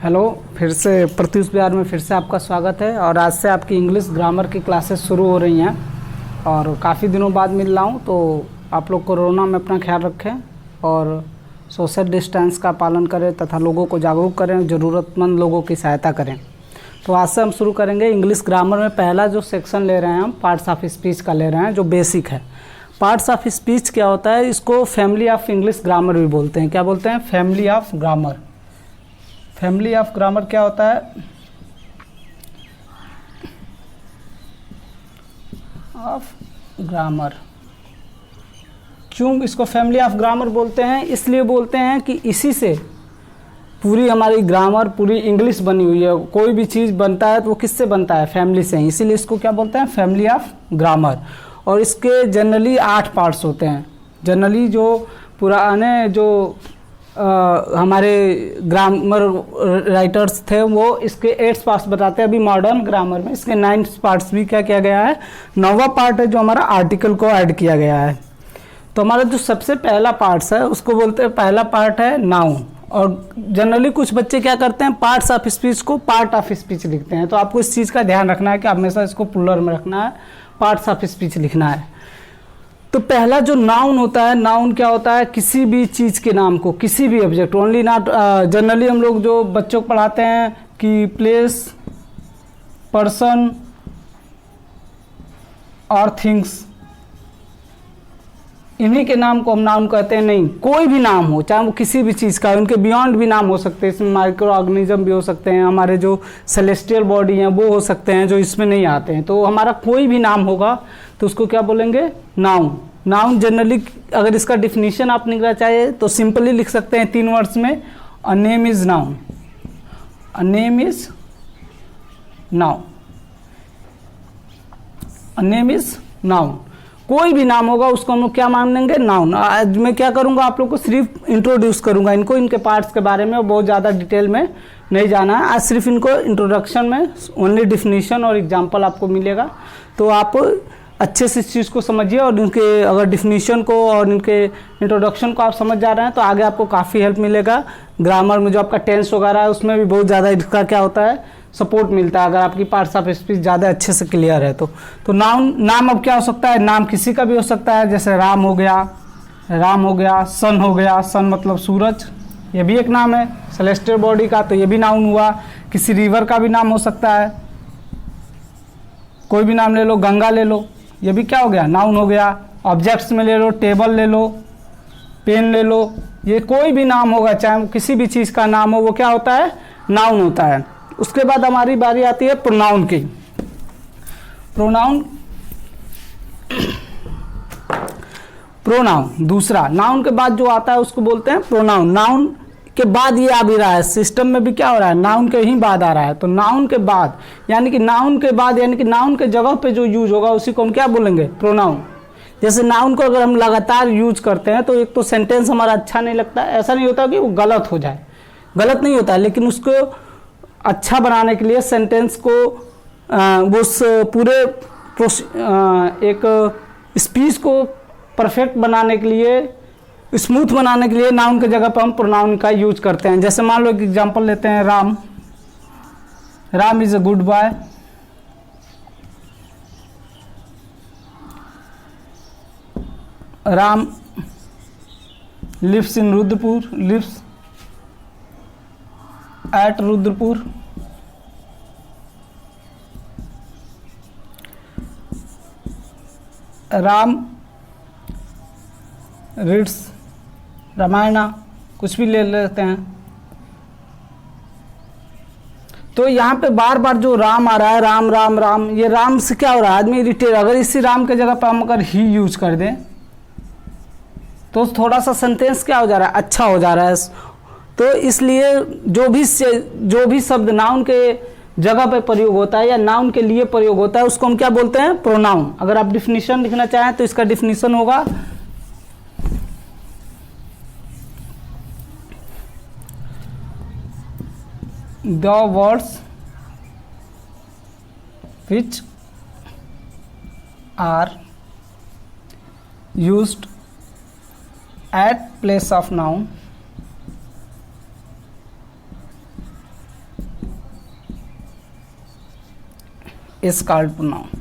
Hello, फिर से प्रत्युष बिहार में फिर से आपका स्वागत है। और आज से आपकी इंग्लिश ग्रामर की क्लासेस शुरू हो रही हैं और काफ़ी दिनों बाद मिल रहा हूँ। तो आप लोग कोरोना में अपना ख्याल रखें और सोशल डिस्टेंस का पालन करें तथा लोगों को जागरूक करें, ज़रूरतमंद लोगों की सहायता करें। तो आज से हम शुरू करेंगे इंग्लिश ग्रामर में। पहला जो सेक्शन ले रहे हैं हम पार्ट्स ऑफ स्पीच का ले रहे हैं, जो बेसिक है। पार्ट्स ऑफ स्पीच क्या होता है, इसको फैमिली ऑफ इंग्लिश ग्रामर भी बोलते हैं। क्या बोलते हैं? Family of grammar. Family of grammar क्या होता है? Of grammar. क्यों इसको फैमिली ऑफ ग्रामर बोलते हैं? इसलिए बोलते हैं कि इसी से पूरी हमारी ग्रामर, पूरी इंग्लिश बनी हुई है। कोई भी चीज़ बनता है तो वो किससे बनता है? फैमिली से ही। इसीलिए इसको क्या बोलते हैं? Family of grammar. और इसके जनरली 8 पार्ट्स होते हैं। जनरली जो पुराने जो हमारे ग्रामर राइटर्स थे वो इसके 8 पार्ट्स बताते हैं। अभी मॉडर्न ग्रामर में इसके 9 पार्ट्स भी क्या किया गया है? 9वां पार्ट है जो हमारा आर्टिकल को ऐड किया गया है। तो हमारा जो सबसे पहला पार्ट्स है उसको बोलते हैं, पहला पार्ट है नाउन। और जनरली कुछ बच्चे क्या करते हैं, पार्ट्स ऑफ स्पीच को पार्ट ऑफ स्पीच लिखते हैं। तो आपको इस चीज़ का ध्यान रखना है कि हमेशा इसको प्लूरल में रखना है, पार्ट्स ऑफ स्पीच लिखना है। तो पहला जो नाउन होता है, नाउन क्या होता है? किसी भी चीज़ के नाम को, किसी भी ऑब्जेक्ट, ओनली नॉट जनरली हम लोग जो बच्चों को पढ़ाते हैं कि प्लेस, पर्सन और थिंग्स, इन्हीं के नाम को हम नाउन कहते हैं। नहीं, कोई भी नाम हो, चाहे वो किसी भी चीज़ का, उनके बियॉन्ड भी नाम हो सकते हैं। इसमें माइक्रो ऑर्गेनिज्म भी हो सकते हैं, हमारे जो सेलेस्टियल बॉडी हैं वो हो सकते हैं जो इसमें नहीं आते हैं। तो हमारा कोई भी नाम होगा तो उसको क्या बोलेंगे? नाउन। नाउन जनरली अगर इसका डिफिनीशन आप निकालना चाहे तो सिंपली लिख सकते हैं 3 वर्ड्स में, a name is noun. A name is noun. A name is noun. कोई भी नाम होगा उसको हम लोग क्या मानेंगे? नाउन। आज मैं क्या करूंगा, आप लोग को सिर्फ इंट्रोड्यूस करूंगा इनको, इनके पार्ट्स के बारे में। और बहुत ज़्यादा डिटेल में नहीं जाना है आज, सिर्फ इनको इंट्रोडक्शन में ओनली डिफिनीशन और एग्जांपल आपको मिलेगा। तो आप अच्छे से इस चीज़ को समझिए और इनके अगर डिफिनीशन को और इनके इंट्रोडक्शन को आप समझ जा रहे हैं तो आगे आपको काफ़ी हेल्प मिलेगा। ग्रामर में जो आपका टेंस वगैरह है उसमें भी बहुत ज़्यादा इसका क्या होता है? सपोर्ट मिलता है, अगर आपकी पार्ट्स ऑफ स्पीच ज़्यादा अच्छे से क्लियर है तो नाउन, नाम अब क्या हो सकता है? नाम किसी का भी हो सकता है, जैसे राम हो गया, राम हो गया, सन हो गया, सन मतलब सूरज, ये भी एक नाम है सेलेस्टियल बॉडी का, तो ये भी नाउन हुआ। किसी रिवर का भी नाम हो सकता है, कोई भी नाम ले लो, गंगा ले लो, ये भी क्या हो गया? नाउन हो गया। ऑब्जेक्ट्स में ले लो, टेबल ले लो, पेन ले लो, ये कोई भी नाम होगा, चाहे किसी भी चीज़ का नाम हो, वो क्या होता है? नाउन होता है। उसके बाद हमारी बारी आती है प्रोनाउन की। प्रोनाउन, प्रोनाउन दूसरा, नाउन के बाद जो आता है उसको बोलते हैं प्रोनाउन। नाउन के बाद ये आ भी रहा है, सिस्टम में भी क्या हो रहा है? नाउन के ही बाद आ रहा है। तो नाउन के बाद यानी कि नाउन के बाद यानी कि नाउन के जगह पे जो यूज होगा उसी को हम क्या बोलेंगे? प्रोनाउन। जैसे नाउन को अगर हम लगातार यूज करते हैं तो एक तो सेंटेंस हमारा अच्छा नहीं लगता। ऐसा नहीं होता कि वो गलत हो जाए, गलत नहीं होता है, लेकिन उसको अच्छा बनाने के लिए सेंटेंस को उस पूरे एक स्पीच को परफेक्ट बनाने के लिए, स्मूथ बनाने के लिए नाउन के जगह पर हम प्रोनाउन का यूज करते हैं। जैसे मान लो एक एग्जांपल लेते हैं, Ram, Ram is a good boy. Ram lives in Rudrapur, lives at Rudrapur. Ram reads Ramayana, कुछ भी ले लेते हैं। तो यहाँ पे बार बार जो राम आ रहा है, राम राम राम, ये राम से क्या हो रहा है? आदमी इरिटेट। अगर इसी राम के जगह पर हम अगर ही यूज कर दें तो थोड़ा सा सेंटेंस क्या हो जा रहा है? अच्छा हो जा रहा है। तो इसलिए जो भी शब्द नाउन के जगह पे प्रयोग होता है या नाउन के लिए प्रयोग होता है उसको हम क्या बोलते हैं? प्रोनाउन। अगर आप डिफिनीशन लिखना चाहें तो इसका डिफिनीशन होगा, the words which are used at place of noun is called pronoun.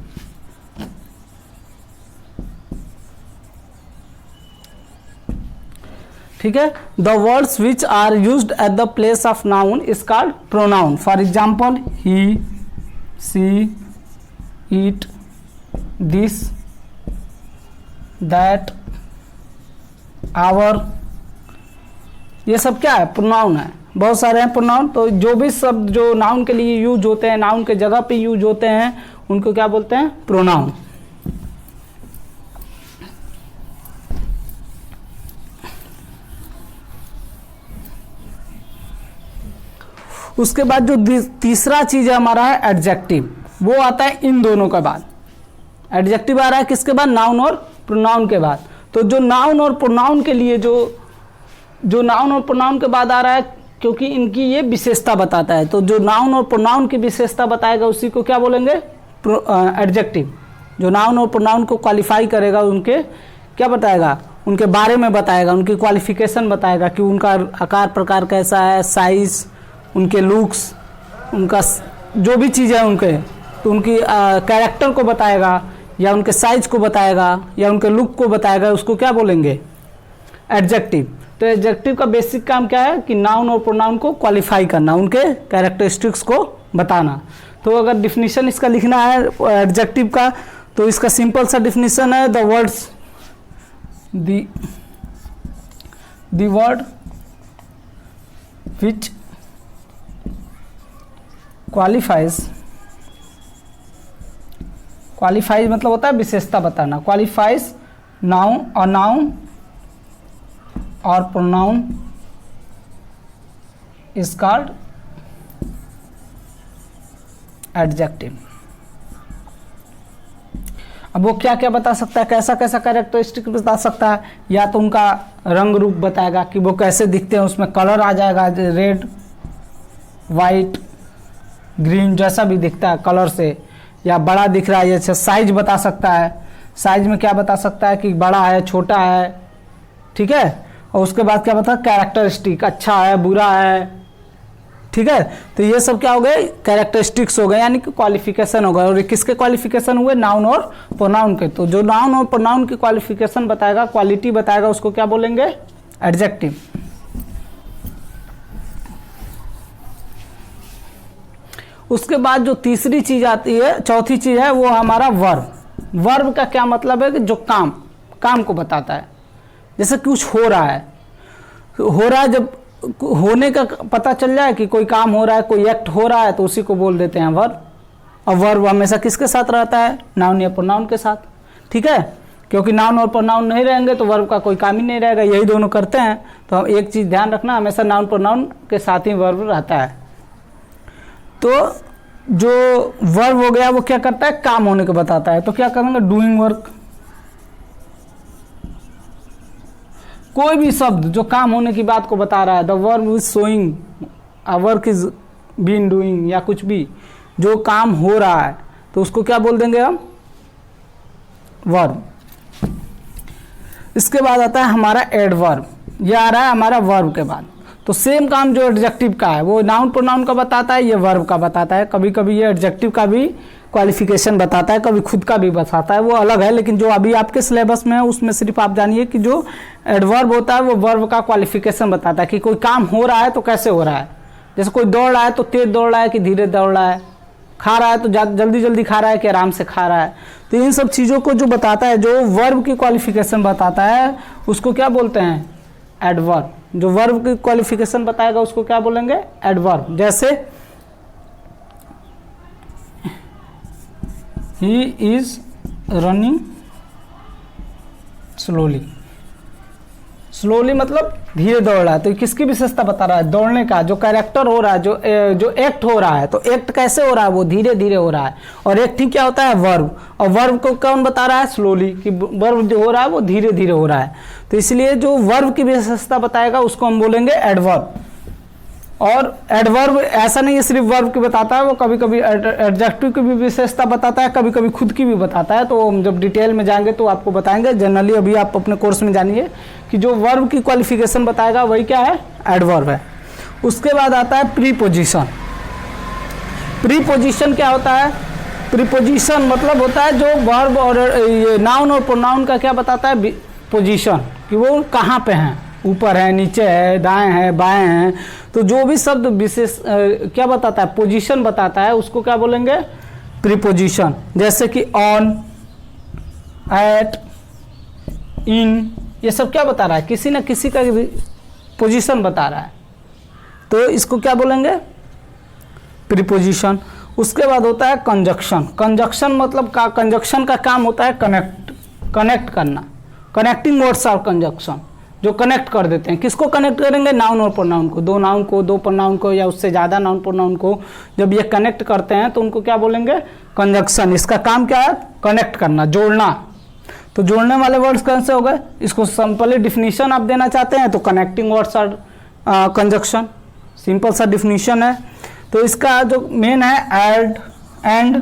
ठीक है, the words which are used at the place of noun is called pronoun. For example he, she, it, this, that, our, ये सब क्या है? Pronoun है। बहुत सारे हैं प्रोनाउन। तो जो भी शब्द जो नाउन के लिए यूज होते हैं, नाउन के जगह पे यूज होते हैं, उनको क्या बोलते हैं? प्रोनाउन। उसके बाद जो तीसरा चीज है हमारा है एडजेक्टिव। वो आता है इन दोनों के बाद। एडजेक्टिव आ रहा है किसके बाद? नाउन और प्रोनाउन के बाद। तो जो नाउन और प्रोनाउन के लिए जो नाउन और प्रोनाउन के बाद आ रहा है, क्योंकि इनकी ये विशेषता बताता है, तो जो नाउन और प्रोनाउन की विशेषता बताएगा उसी को क्या बोलेंगे? एडजेक्टिव। जो नाउन और प्रोनाउन को क्वालिफाई करेगा, उनके क्या बताएगा? उनके बारे में बताएगा, उनकी क्वालिफिकेशन बताएगा कि उनका आकार प्रकार कैसा है, साइज, उनके लुक्स, उनका जो भी चीज़ है उनके, तो उनकी कैरेक्टर को बताएगा, या उनके साइज को बताएगा, या उनके लुक को बताएगा, उसको क्या बोलेंगे? एडजेक्टिव। तो एडजेक्टिव का बेसिक काम क्या है? कि नाउन और प्रोनाउन को क्वालिफाई करना, उनके कैरेक्टरिस्टिक्स को बताना। तो अगर डिफिनीशन इसका लिखना है एडजेक्टिव का, तो इसका सिंपल सा डिफिनीशन है, the words the word which qualifies मतलब होता है विशेषता बताना। क्वालिफाइज नाउन और प्रोनाउन इज कॉल्ड एडजेक्टिव। अब वो क्या क्या बता सकता है, कैसा कैसा कैरेक्टरिस्टिक बता सकता है? या तो उनका रंग रूप बताएगा कि वो कैसे दिखते हैं, उसमें कलर आ जाएगा, रेड, वाइट, ग्रीन, जैसा भी दिखता है कलर से, या बड़ा दिख रहा है, जैसे साइज बता सकता है। साइज में क्या बता सकता है? कि बड़ा है, छोटा है, ठीक है। और उसके बाद क्या बता? कैरेक्टरिस्टिक, अच्छा है, बुरा है, ठीक है। तो ये सब क्या हो गए? कैरेक्टरिस्टिक्स हो गए, यानी कि क्वालिफिकेशन हो गए। और किसके क्वालिफिकेशन हुए? नाउन और प्रोनाउन के। तो जो नाउन और प्रोनाउन की क्वालिफिकेशन बताएगा, क्वालिटी बताएगा, उसको क्या बोलेंगे? एडजेक्टिव। उसके बाद जो तीसरी चीज आती है, चौथी चीज है, वो हमारा वर्ब। वर्ब का क्या मतलब है? कि जो काम को बताता है। जैसे कुछ हो रहा है, जब होने का पता चल जाए कि कोई काम हो रहा है, कोई एक्ट हो रहा है, तो उसी को बोल देते हैं वर्ब। और वर्ब हमेशा किसके साथ रहता है? नाउन या प्रोनाउन के साथ, ठीक है। क्योंकि नाउन और प्रोनाउन नहीं रहेंगे तो वर्ब का कोई काम ही नहीं रहेगा, यही दोनों करते हैं। तो एक चीज ध्यान रखना, हमेशा नाउन प्रोनाउन के साथ ही वर्ब रहता है। तो जो वर्ब हो गया वो क्या करता है? काम होने को बताता है। तो क्या करेंगे? Doing work. कोई भी शब्द जो काम होने की बात को बता रहा है, the verb is showing, a work is been doing, या कुछ भी जो काम हो रहा है, तो उसको क्या बोल देंगे हम? वर्ब। इसके बाद आता है हमारा एडवर्ब। ये आ रहा है हमारा वर्ब के बाद। तो सेम काम जो एडजेक्टिव का है वो नाउन प्रोनाउन का बताता है, ये वर्ब का बताता है। कभी कभी ये एडजेक्टिव का भी क्वालिफिकेशन बताता है, कभी खुद का भी बताता है, वो अलग है। लेकिन जो अभी आपके सिलेबस में है उसमें सिर्फ आप जानिए कि जो एडवर्ब होता है वो वर्ब का क्वालिफिकेशन बताता है कि कोई काम हो रहा है तो कैसे हो रहा है। जैसे कोई दौड़ रहा है तो तेज दौड़ रहा है कि धीरे दौड़ रहा है, खा रहा है तो जल्दी जल्दी खा रहा है कि आराम से खा रहा है। तो इन सब चीज़ों को जो बताता है, जो वर्ब की क्वालिफिकेशन बताता है, उसको क्या बोलते हैं? एडवर्ब। जो वर्ब की क्वालिफिकेशन बताएगा उसको क्या बोलेंगे? एडवर्ब। जैसे he is running slowly. Slowly मतलब धीरे दौड़ रहा है। तो किसकी विशेषता बता रहा है? दौड़ने का जो कैरेक्टर हो रहा है, जो एक्ट हो रहा है। तो एक्ट कैसे हो रहा है? वो धीरे धीरे हो रहा है। और एक्टिंग क्या होता है? वर्ब। और वर्ब को कौन बता रहा है? स्लोली, कि वर्ब जो हो रहा है वो धीरे धीरे हो रहा है। तो इसलिए जो वर्ब की विशेषता बताएगा उसको हम बोलेंगे एडवर्ब। और एडवर्ब ऐसा नहीं है सिर्फ वर्ब की बताता है, वो कभी कभी एडजेक्टिव की भी विशेषता बताता है, कभी कभी खुद की भी बताता है। तो हम जब डिटेल में जाएंगे तो आपको बताएंगे। जनरली अभी आप अपने कोर्स में जानिए कि जो वर्ब की क्वालिफिकेशन बताएगा वही क्या है? एडवर्ब है। उसके बाद आता है प्रीपोजिशन। प्रीपोजिशन क्या होता है? प्रीपोजिशन मतलब होता है जो वर्ब और ये नाउन और प्रोनाउन का क्या बताता है, पोजीशन, कि वो कहाँ पे हैं, ऊपर है, नीचे है, दाएं है, बाएं हैं। तो जो भी शब्द विशेष क्या बताता है, पोजीशन बताता है, उसको क्या बोलेंगे, प्रीपोजिशन। जैसे कि ऑन, एट, इन, ये सब क्या बता रहा है, किसी न किसी का पोजीशन बता रहा है, तो इसको क्या बोलेंगे, प्रीपोजिशन। उसके बाद होता है कंजक्शन। कंजक्शन मतलब कंजक्शन का काम होता है कनेक्ट करना। कनेक्टिंग वर्ड्स आर कंजक्शन, जो कनेक्ट कर देते हैं। किसको कनेक्ट करेंगे, नाउन और प्रोनाउन को, दो नाउन को, दो प्रोनाउन को, या उससे ज़्यादा नाउन प्रोनाउन को जब ये कनेक्ट करते हैं तो उनको क्या बोलेंगे, कंजक्शन। इसका काम क्या है, कनेक्ट करना, जोड़ना। तो जोड़ने वाले वर्ड्स कौन से हो गए, इसको सिंपली डिफिनीशन आप देना चाहते हैं तो connecting words are conjunction, simple सा डिफिनीशन है। तो इसका जो मेन है एड, एंड,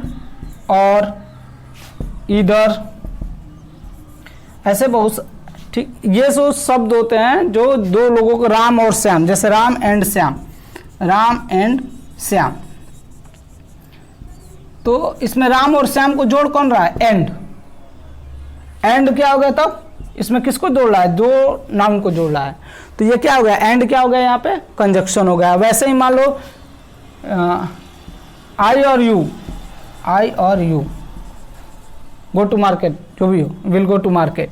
और, ईदर, ऐसे बहुत ठीक, ये जो शब्द होते हैं जो दो लोगों को, राम और श्याम, जैसे राम एंड श्याम, राम एंड श्याम। तो इसमें राम और श्याम को जोड़ कौन रहा है, एंड। एंड क्या हो गया तब, इसमें किसको जोड़ रहा है, दो नाउन को जोड़ रहा है, तो ये क्या हो गया, एंड क्या हो गया, यहाँ पे कंजक्शन हो गया। वैसे ही मान लो आई और यू, आई और यू गो टू मार्केट, जो भी हो, विल गो टू मार्केट,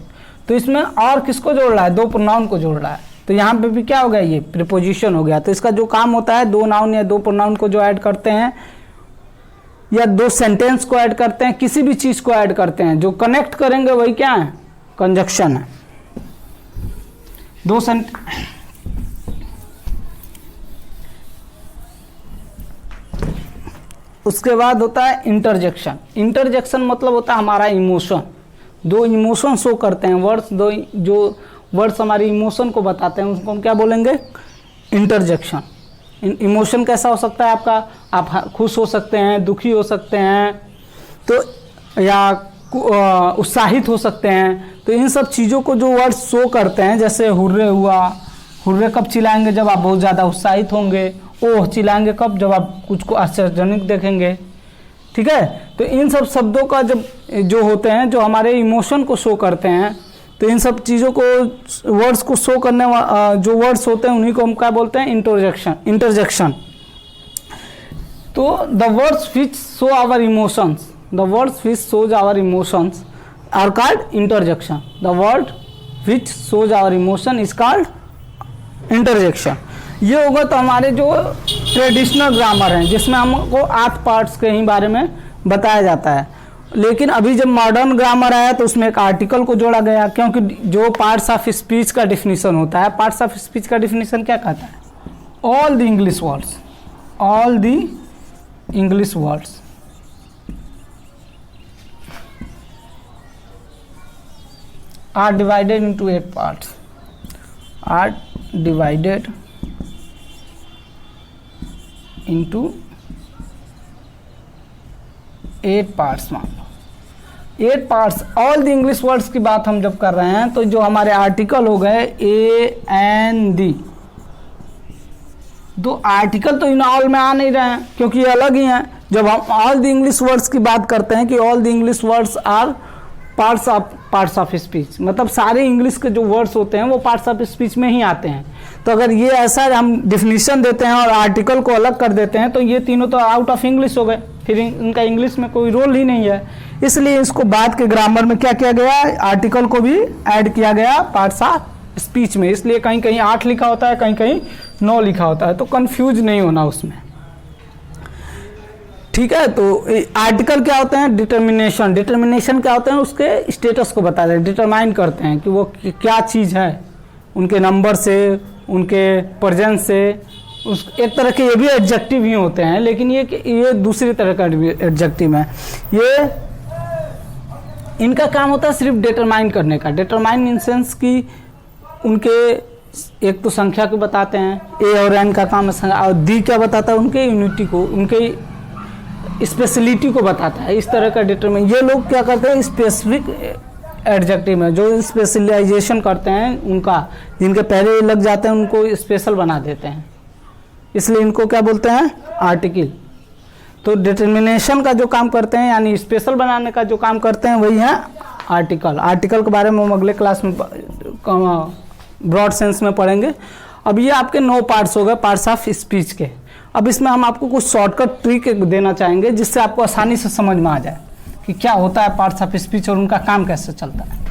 तो इसमें और किसको जोड़ रहा है, दो प्रोनाउन को जोड़ रहा है, तो यहाँ पे भी क्या हो गया, ये प्रीपोजिशन हो गया। तो इसका जो काम होता है, दो नाउन या दो प्रोनाउन को जो ऐड करते हैं, या दो सेंटेंस को ऐड करते हैं, किसी भी चीज को ऐड करते हैं, जो कनेक्ट करेंगे वही क्या है, कंजक्शन है। दो उसके बाद होता है इंटरजेक्शन। इंटरजेक्शन मतलब होता है हमारा इमोशन, दो इमोशन शो करते हैं वर्ड्स, दो जो वर्ड्स हमारी इमोशन को बताते हैं उसको हम क्या बोलेंगे, इंटरजेक्शन। इमोशन कैसा हो सकता है आपका, आप खुश हो सकते हैं, दुखी हो सकते हैं, तो या उत्साहित हो सकते हैं। तो इन सब चीज़ों को जो वर्ड्स शो करते हैं, जैसे हुर्रे हुआ, हुर्रे कब चिल्लाएंगे, जब आप बहुत ज़्यादा उत्साहित होंगे। ओह चिल्लाएंगे कब, जब आप कुछ को आश्चर्यजनक देखेंगे। ठीक है, तो इन सब शब्दों का जब जो होते हैं, जो हमारे इमोशन को शो करते हैं, तो इन सब चीज़ों को, वर्ड्स को शो करने जो वर्ड्स होते हैं उन्हीं को हम क्या बोलते हैं, इंटरजेक्शन। तो the words which show our emotions, the words which shows our emotions are called interjection. The word which shows our emotion is called interjection. ये होगा तो हमारे जो ट्रेडिशनल ग्रामर हैं, जिसमें हमको 8 पार्ट्स के ही बारे में बताया जाता है। लेकिन अभी जब मॉडर्न ग्रामर आया तो उसमें एक आर्टिकल को जोड़ा गया, क्योंकि जो पार्ट्स ऑफ स्पीच का डिफिनीशन होता है, पार्ट्स ऑफ स्पीच का डिफिनीशन क्या कहता है, all the English words, all the English words are divided into 8 parts, are divided into 8 parts. मान लो 8 parts, all the English words की बात हम जब कर रहे हैं, तो जो हमारे आर्टिकल हो गए ए एन दी, दो आर्टिकल तो इन ऑल में आ नहीं रहे हैं क्योंकि ये अलग ही हैं। जब हम ऑल द इंग्लिश वर्ड्स की बात करते हैं कि all the English words are parts of speech, मतलब सारे इंग्लिश के जो वर्ड्स होते हैं वो पार्ट्स ऑफ स्पीच में ही आते हैं। तो अगर ये ऐसा हम डिफिनीशन देते हैं और आर्टिकल को अलग कर देते हैं तो ये तीनों तो आउट ऑफ इंग्लिश हो गए, फिर इनका इंग्लिश में कोई रोल ही नहीं है। इसलिए इसको बाद के ग्रामर में क्या किया गया, आर्टिकल को भी ऐड किया गया पार्ट्स ऑफ स्पीच में। इसलिए कहीं कहीं 8 लिखा होता है, कहीं कहीं 9 लिखा होता है, तो कंफ्यूज नहीं होना उसमें। ठीक है, तो आर्टिकल क्या होते हैं, डिटर्मिनेशन। डिटर्मिनेशन क्या होते हैं, उसके स्टेटस को बताते हैं, डिटरमाइन करते हैं कि वो क्या चीज़ है, उनके नंबर से, उनके प्रेजेंस से। उस एक तरह के ये भी एडजेक्टिव ही होते हैं, लेकिन ये दूसरी तरह का एडजेक्टिव है। ये इनका काम होता है सिर्फ डिटरमाइन करने का। डिटरमाइन इन सेंस कि उनके एक तो संख्या को बताते हैं, ए और एन का काम है, और दी क्या बताता है, उनके यूनिटी को, उनके स्पेशलिटी को बताता है। इस तरह का डिटरमाइन, ये लोग क्या करते हैं, स्पेसिफिक एडजेक्टिव में जो स्पेशलाइजेशन करते हैं उनका, जिनके पहले लग जाते हैं उनको स्पेशल बना देते हैं, इसलिए इनको क्या बोलते हैं, आर्टिकल। तो डिटर्मिनेशन का जो काम करते हैं यानी स्पेशल बनाने का जो काम करते हैं वही है आर्टिकल। आर्टिकल के बारे में हम अगले क्लास में ब्रॉड सेंस में पढ़ेंगे। अब ये आपके 9 पार्ट्स हो गए पार्ट्स ऑफ स्पीच के। अब इसमें हम आपको कुछ शॉर्टकट ट्रिक देना चाहेंगे जिससे आपको आसानी से समझ में आ जाए कि क्या होता है पार्ट्स ऑफ स्पीच और उनका काम कैसे चलता है।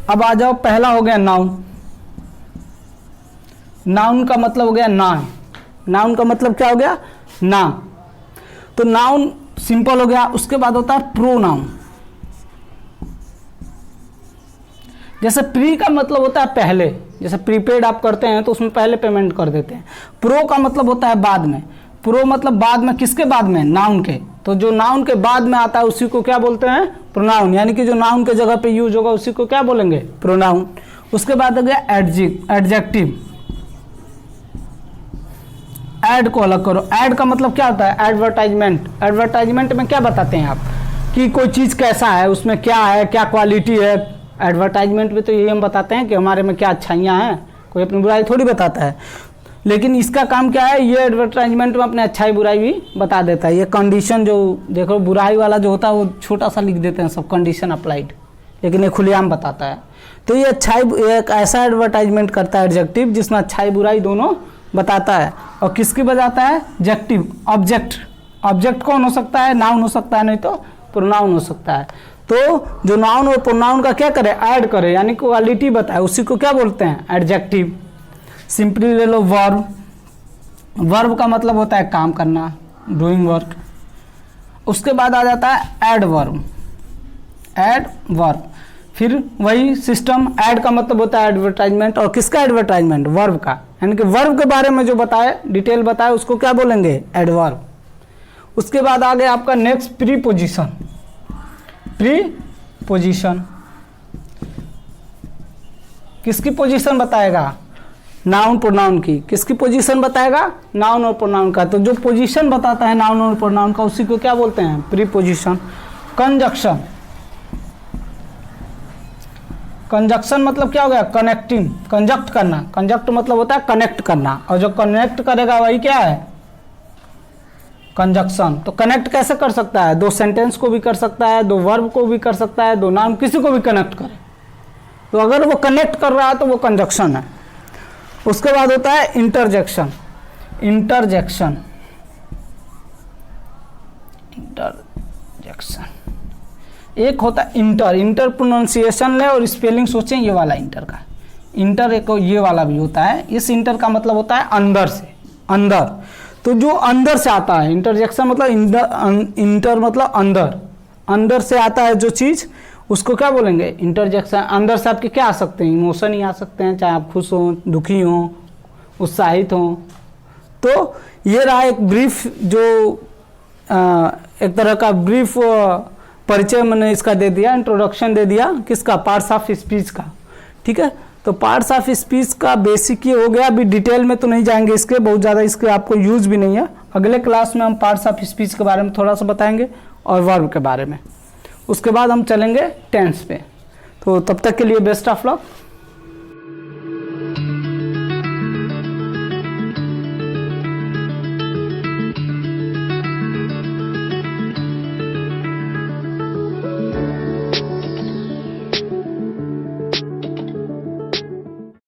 अब आ जाओ, पहला हो गया नाउन। नाउन का मतलब हो गया नाम। नाउन का मतलब क्या हो गया? नाम। तो नाउन सिंपल हो गया। उसके बाद होता है प्रोनाउन। जैसे प्री का मतलब होता है पहले, जैसे प्रीपेड आप करते हैं तो उसमें पहले पेमेंट कर देते हैं। प्रो का मतलब होता है बाद में। प्रो मतलब बाद में, किसके बाद में? नाउन के। तो जो नाउन के बाद में आता है उसी को क्या बोलते हैं? प्रोनाउन। यानी कि जो नाउन के जगह पे यूज होगा उसी को क्या बोलेंगे? प्रोनाउन। उसके बाद हो गया एडजेक्टिव। ऐड को अलग करो। ऐड का मतलब क्या होता है? एडवर्टाइजमेंट। एडवर्टाइजमेंट में क्या बताते हैं आप कि कोई चीज़ कैसा है, उसमें क्या है, क्या क्वालिटी है। एडवर्टाइजमेंट में तो यही हम बताते हैं कि हमारे में क्या अच्छाइयाँ हैं, कोई अपनी बुराई थोड़ी बताता है। लेकिन इसका काम क्या है? ये एडवर्टाइजमेंट में अपने अच्छाई बुराई भी बता देता है। ये कंडीशन जो देखो बुराई वाला जो होता है वो छोटा सा लिख देते हैं सब, कंडीशन अप्लाइड, लेकिन ये खुलेआम बताता है। तो ये अच्छाई, एक ऐसा एडवर्टाइजमेंट करता है एडजेक्टिव जिसमें अच्छाई बुराई दोनों बताता है। और किसकी बजाता है? एडजेक्टिव। ऑब्जेक्ट। ऑब्जेक्ट कौन हो सकता है? नाउन हो सकता है, नहीं तो प्रोनाउन हो सकता है। तो जो नाउन और प्रोनाउन का क्या करे? ऐड करे, यानी क्वालिटी बताए, उसी को क्या बोलते हैं? एडजेक्टिव। सिंपली ले लो वर्ब। वर्ब का मतलब होता है काम करना, डूइंग वर्क। उसके बाद आ जाता है एडवर्ब। एडवर्ब। फिर वही सिस्टम, ऐड का मतलब होता है एडवर्टाइजमेंट। और किसका एडवर्टाइजमेंट? वर्ब का। यानी कि वर्ब के बारे में जो बताए, डिटेल बताए, उसको क्या बोलेंगे? एडवर्ब। उसके बाद आ गया आपका नेक्स्ट प्रीपोजिशन। प्रीपोजिशन किसकी पोजीशन बताएगा? नाउन प्रोनाउन की। किसकी पोजीशन बताएगा? नाउन और प्रोनाउन का। तो जो पोजीशन बताता है नाउन और प्रोनाउन का उसी को क्या बोलते हैं? प्रीपोजिशन। कंजक्शन। कंजक्शन मतलब क्या हो गया? कनेक्टिंग, कंजक्ट करना। कंजक्ट मतलब होता है कनेक्ट करना, और जो कनेक्ट करेगा वही क्या है? कंजक्शन। तो कनेक्ट कैसे कर सकता है? 2 सेंटेंस को भी कर सकता है, 2 वर्ब को भी कर सकता है, 2 नाउन, किसी को भी कनेक्ट करे। तो अगर वो कनेक्ट कर रहा है तो वो कंजक्शन है। उसके बाद होता है इंटरजेक्शन। इंटरजेक्शन। इंटरजेक्शन एक होता है इंटर। इंटर प्रोनाउंसिएशन ले और स्पेलिंग सोचें, ये वाला इंटर का। इंटर एक ये वाला भी होता है। इस इंटर का मतलब होता है अंदर से, अंदर। तो जो अंदर से आता है, इंटरजेक्शन मतलब इंटर मतलब अंदर, अंदर से आता है जो चीज़, उसको क्या बोलेंगे? इंटरजेक्शन। अंदर से आपके क्या आ सकते हैं? इमोशन ही आ सकते हैं, चाहे आप खुश हों, दुखी हों, उत्साहित हों। तो ये रहा एक ब्रीफ, जो एक तरह का ब्रीफ परिचय मैंने इसका दे दिया, इंट्रोडक्शन दे दिया। किसका? पार्ट्स ऑफ स्पीच का। ठीक है। तो पार्ट्स ऑफ स्पीच का बेसिक ये हो गया। अभी डिटेल में तो नहीं जाएंगे इसके, बहुत ज़्यादा इसके आपको यूज भी नहीं है। अगले क्लास में हम पार्ट्स ऑफ स्पीच के बारे में थोड़ा सा बताएंगे और वर्ब के बारे में। उसके बाद हम चलेंगे टेंस पे। तो तब तक के लिए बेस्ट ऑफ लक।